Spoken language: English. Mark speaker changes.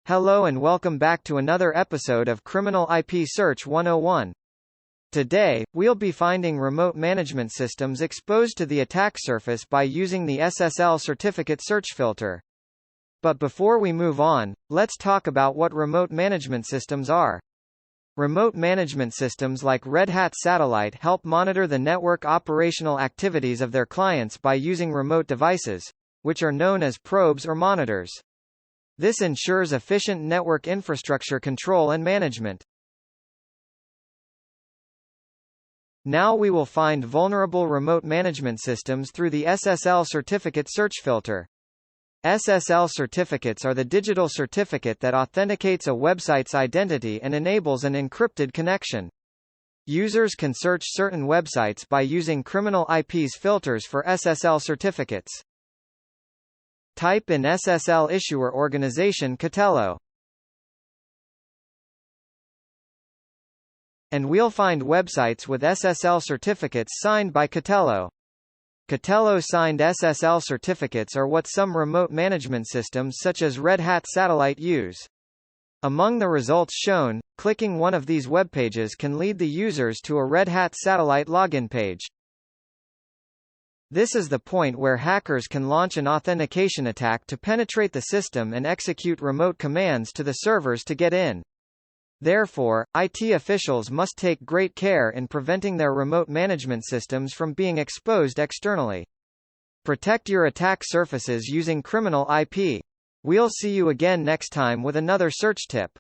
Speaker 1: Hello and welcome back to another episode of Criminal IP Search 101. Today, we'll be finding remote management systems exposed to the attack surface by using the SSL Certificate Search Filter. But before we move on, let's talk about what remote management systems are. Remote management systems like Red Hat Satellite help monitor the network operational activities of their clients by using remote devices, which are known as probes or monitors. This ensures efficient network infrastructure control and management. Now we will find vulnerable remote management systems through the SSL Certificate Search Filter. SSL certificates are the digital certificate that authenticates a website's identity and enables an encrypted connection. Users can search certain websites by using criminal IP's filters for SSL certificates. Type in SSL issuer organization Catello. And we'll find websites with SSL certificates signed by Catello. Catello-signed SSL certificates are what some remote management systems such as Red Hat Satellite use. Among the results shown, clicking one of these web pages can lead the users to a Red Hat Satellite login page. This is the point where hackers can launch an authentication attack to penetrate the system and execute remote commands to the servers to get in. Therefore, IT officials must take great care in preventing their remote management systems from being exposed externally. Protect your attack surfaces using criminal IP. We'll see you again next time with another search tip.